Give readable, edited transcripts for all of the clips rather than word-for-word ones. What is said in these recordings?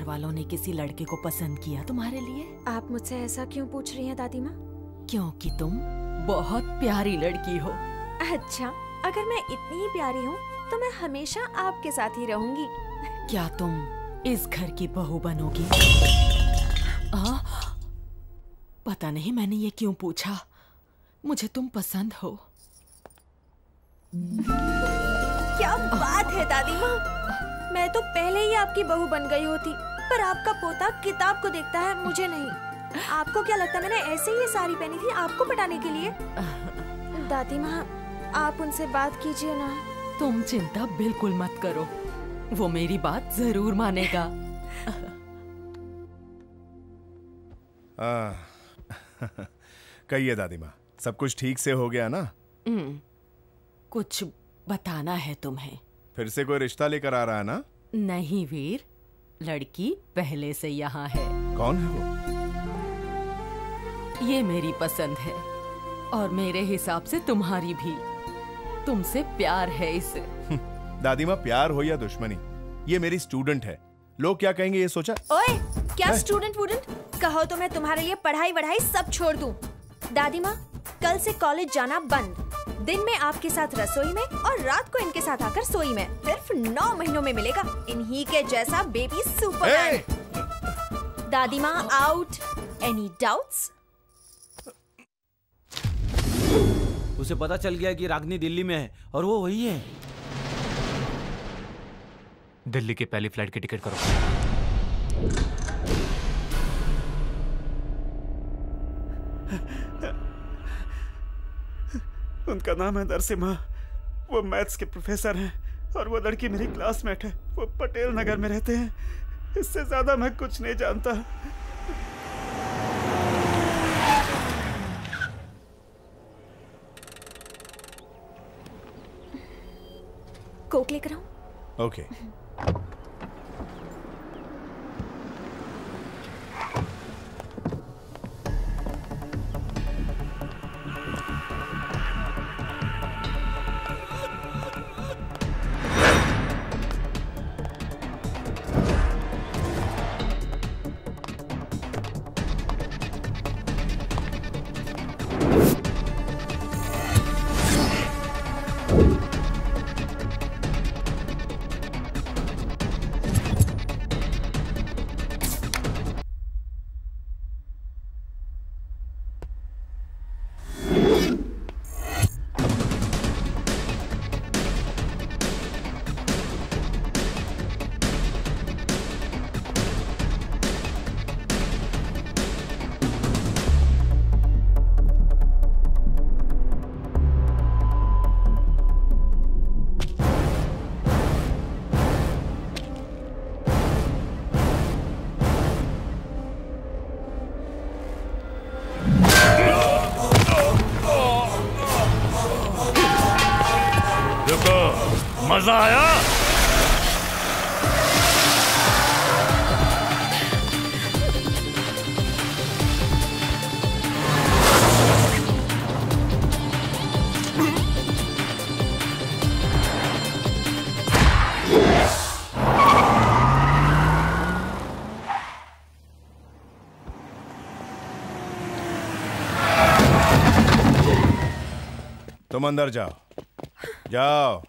घर वालों ने किसी लड़के को पसंद किया तुम्हारे लिए? आप मुझसे ऐसा क्यों पूछ रही हैं दादी माँ? क्योंकि तुम बहुत प्यारी लड़की हो। अच्छा, अगर मैं इतनी प्यारी हूँ तो मैं हमेशा आपके साथ ही रहूंगी। क्या तुम इस घर की बहू बनोगी? पता नहीं मैंने ये क्यों पूछा। मुझे तुम पसंद हो। क्या बात है दादी माँ, मैं तो पहले ही आपकी बहू बन गई होती, पर आपका पोता किताब को देखता है, मुझे नहीं। आपको क्या लगता है मैंने ऐसे ही ये साड़ी पहनी थी आपको पटाने के लिए? दादी माँ, आप उनसे बात कीजिए ना। तुम चिंता बिल्कुल मत करो, वो मेरी बात जरूर मानेगा। कहिए दादी माँ, सब कुछ ठीक से हो गया ना? कुछ बताना है तुम्हें। फिर से कोई रिश्ता लेकर आ रहा है ना? नहीं वीर, लड़की पहले से यहाँ है। कौन है वो? ये मेरी पसंद है और मेरे हिसाब से तुम्हारी भी। तुमसे प्यार है इसे। दादी माँ, प्यार हो या दुश्मनी, ये मेरी स्टूडेंट है। लोग क्या कहेंगे ये सोचा? ओए, क्या स्टूडेंट वूडेंट? कहो तो मैं तुम्हारे लिए पढ़ाई वढ़ाई सब छोड़ दूं। दादी माँ, कल से कॉलेज जाना बंद। दिन में आपके साथ रसोई में और रात को इनके साथ आकर सोई में। सिर्फ 9 महीनों में मिलेगा इन्हीं के जैसा बेबी सुपरमैन। दादी माँ आउट। Any doubts? उसे पता चल गया कि रागनी दिल्ली में है और वो वही है। दिल्ली की पहली फ्लाइट की टिकट करो। उनका नाम है नरसिम्हा। वो मैथ्स के प्रोफेसर हैं और वो लड़की मेरी क्लासमेट है। वो पटेल नगर में रहते हैं। इससे ज्यादा मैं कुछ नहीं जानता। कोक लेकर आऊं? ओके। मजा आया? तुम अंदर जाओ, जाओ।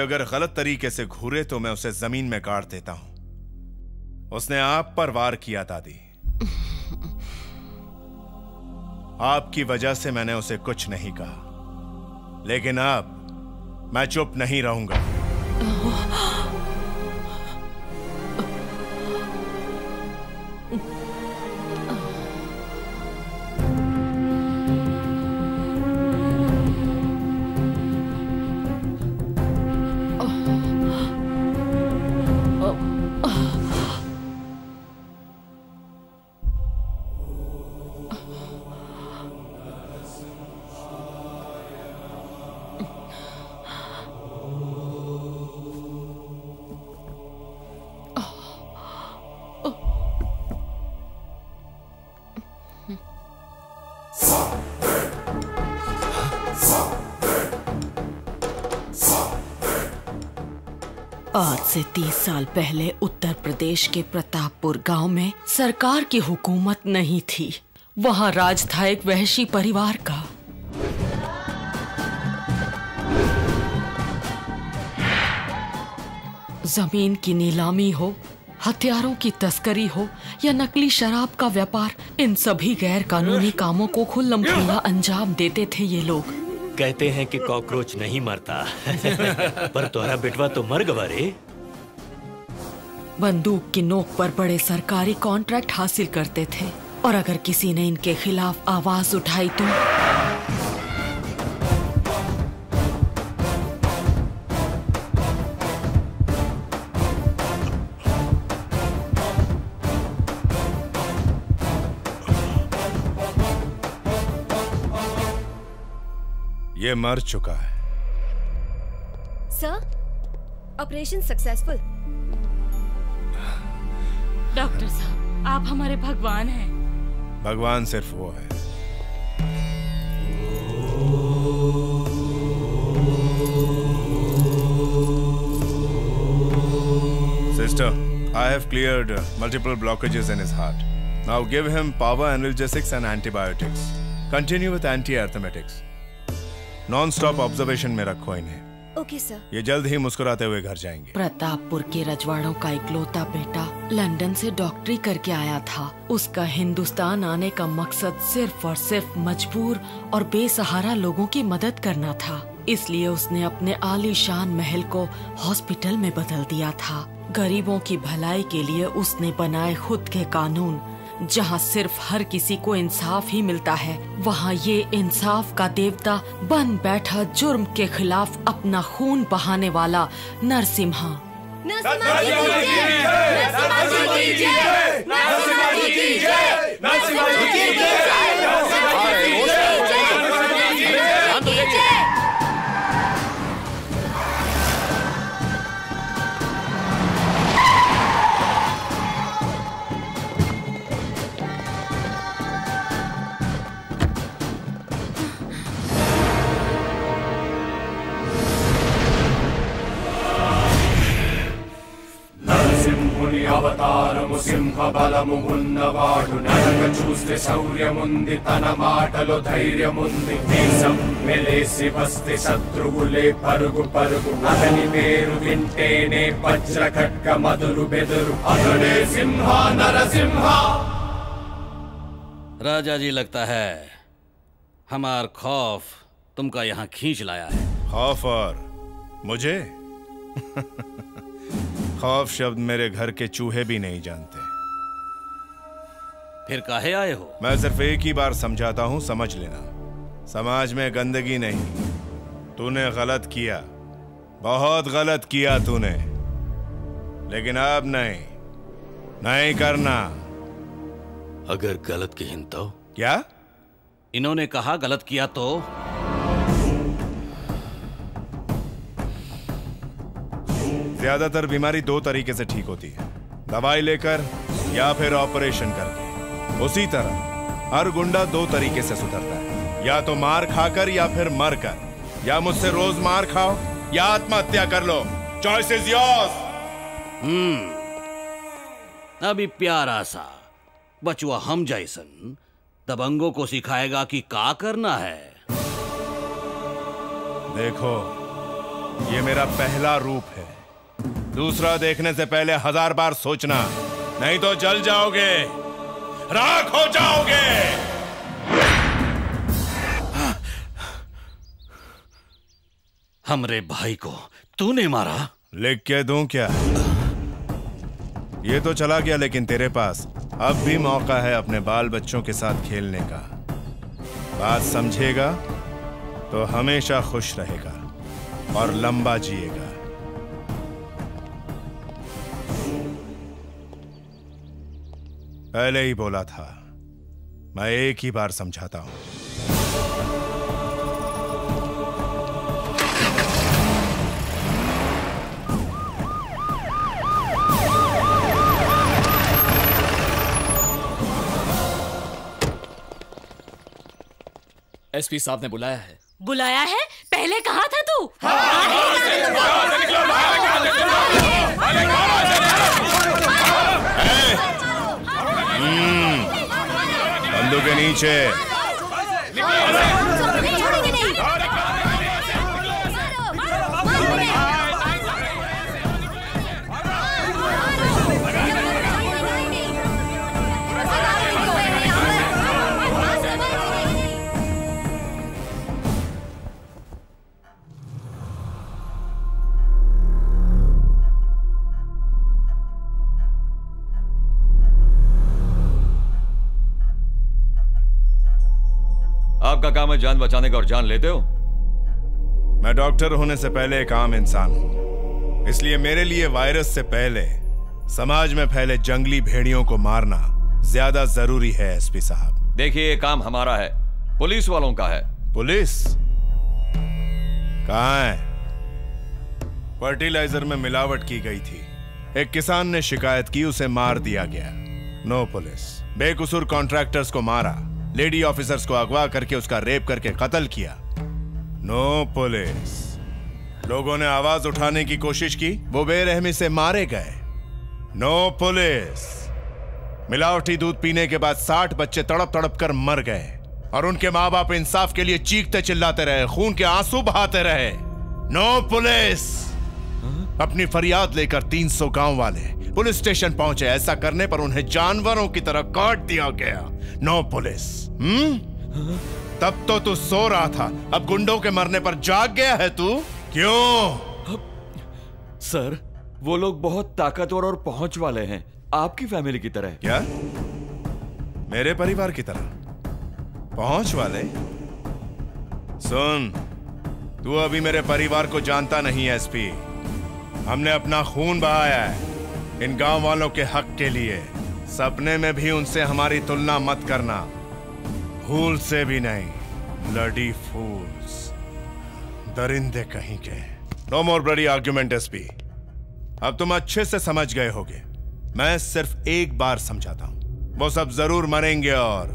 अगर गलत तरीके से घूरे तो मैं उसे जमीन में गाड़ देता हूं। उसने आप पर वार किया दादी। आपकी वजह से मैंने उसे कुछ नहीं कहा, लेकिन अब मैं चुप नहीं रहूंगा। आज से 30 साल पहले उत्तर प्रदेश के प्रतापपुर गांव में सरकार की हुकूमत नहीं थी। वहां राज था एक वहशी परिवार का। जमीन की नीलामी हो, हथियारों की तस्करी हो या नकली शराब का व्यापार, इन सभी गैर कानूनी कामों को खुल्लम खुल्ला अंजाम देते थे ये लोग। कहते हैं कि कॉकरोच नहीं मरता पर तुम्हारा बेटवा तो मर गवा रे। बंदूक की नोक पर बड़े सरकारी कॉन्ट्रैक्ट हासिल करते थे और अगर किसी ने इनके खिलाफ आवाज उठाई तो ये मर चुका है। Sir, operation successful. डॉक्टर साहब, आप हमारे भगवान हैं। भगवान सिर्फ वो है। Sister, I have cleared multiple blockages in his heart. Now give him power analgesics and antibiotics. Continue with anti-arithmetics. Non-stop observation में रखो इन्हें। Okay sir. ये जल्द ही मुस्कुराते हुए घर जाएंगे। प्रतापपुर के रजवाड़ों का इकलौता बेटा लंदन से डॉक्टरी करके आया था। उसका हिंदुस्तान आने का मकसद सिर्फ और सिर्फ मजबूर और बेसहारा लोगों की मदद करना था। इसलिए उसने अपने आलीशान महल को हॉस्पिटल में बदल दिया था। गरीबों की भलाई के लिए उसने बनाए खुद के कानून। जहाँ सिर्फ हर किसी को इंसाफ ही मिलता है, वहाँ ये इंसाफ का देवता बन बैठा जुर्म के खिलाफ अपना खून बहाने वाला नरसिम्हा। అవతారము సింహ బలము ఉన్నవాడు నరక చూస్తే శౌర్యముంది తన మాటలో ధైర్యముంది దేశం మెలేసి వస్తే శత్రువులే పరుగు పరుగు అతని పేరు వింటేనే వజ్ర ఖడ్గ మధురు బెదురు అతడే సింహ నరసింహ। राजा जी, लगता है हमार खौफ तुमका यहाँ खींच लाया है। खौफ और मुझे खौफ शब्द मेरे घर के चूहे भी नहीं जानते। फिर काहे आए हो? मैं सिर्फ एक ही बार समझाता हूं, समझ लेना। समाज में गंदगी नहीं। तूने गलत किया, बहुत गलत किया तूने, लेकिन अब नहीं करना। अगर गलत की तो क्या? इन्होंने कहा गलत किया तो? ज्यादातर बीमारी दो तरीके से ठीक होती है, दवाई लेकर या फिर ऑपरेशन करके। उसी तरह हर गुंडा दो तरीके से सुधरता है, या तो मार खाकर या फिर मर कर। या मुझसे रोज मार खाओ या आत्महत्या कर लो, चॉइस इज योर्स। अभी प्यारा सा बचुआ हम जैसन दबंगों को सिखाएगा कि का करना है। देखो, ये मेरा पहला रूप है। दूसरा देखने से पहले 1000 बार सोचना, नहीं तो जल जाओगे, राख हो जाओगे। हमरे भाई को तूने मारा? लिख के दूं क्या? ये तो चला गया, लेकिन तेरे पास अब भी मौका है अपने बाल बच्चों के साथ खेलने का। बात समझेगा तो हमेशा खुश रहेगा और लंबा जिएगा। पहले ही बोला था, मैं एक ही बार समझाता हूं। एसपी साहब ने बुलाया है। बुलाया है? पहले कहा था तू? बंदूक के नीचे। आपका काम है जान बचाने का और जान लेते हो। मैं डॉक्टर होने से पहले एक आम इंसान हूं, इसलिए मेरे लिए वायरस से पहले समाज में फैले जंगली भेड़ियों को मारना ज्यादा जरूरी है। एसपी साहब देखिए, ये काम हमारा है, पुलिस वालों का है। पुलिस कहाँ है? फर्टिलाइजर में मिलावट की गई थी, एक किसान ने शिकायत की, उसे मार दिया गया। No police. बेकसूर कॉन्ट्रैक्टर्स को मारा, लेडी ऑफिसर्स को अगवा करके उसका रेप करके कत्ल किया। No police. लोगों ने आवाज उठाने की कोशिश की, वो बेरहमी से मारे गए। No police. मिलावटी दूध पीने के बाद 60 बच्चे तड़प तड़प कर मर गए और उनके माँ बाप इंसाफ के लिए चीखते चिल्लाते रहे, खून के आंसू बहाते रहे। No police. अपनी फरियाद लेकर 300 गांव वाले पुलिस स्टेशन पहुंचे। ऐसा करने पर उन्हें जानवरों की तरह काट दिया गया। No police. तब तो तू सो रहा था, अब गुंडों के मरने पर जाग गया है तू? क्यों? सर, वो लोग बहुत ताकतवर और पहुंच वाले हैं, आपकी फैमिली की तरह। क्या? मेरे परिवार की तरह पहुंच वाले? सुन, तू अभी मेरे परिवार को जानता नहीं है एसपी। हमने अपना खून बहाया है इन गांव वालों के हक के लिए। सपने में भी उनसे हमारी तुलना मत करना, भूल से भी नहीं। ब्लडी फूल्स, दरिंदे कहीं के। नो मोर ब्लडी आर्ग्यूमेंट एसपी। अब तुम अच्छे से समझ गए होगे, मैं सिर्फ एक बार समझाता हूं, वो सब जरूर मरेंगे। और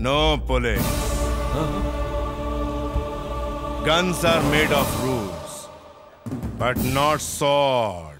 no police. Guns are made of rules, but not sword.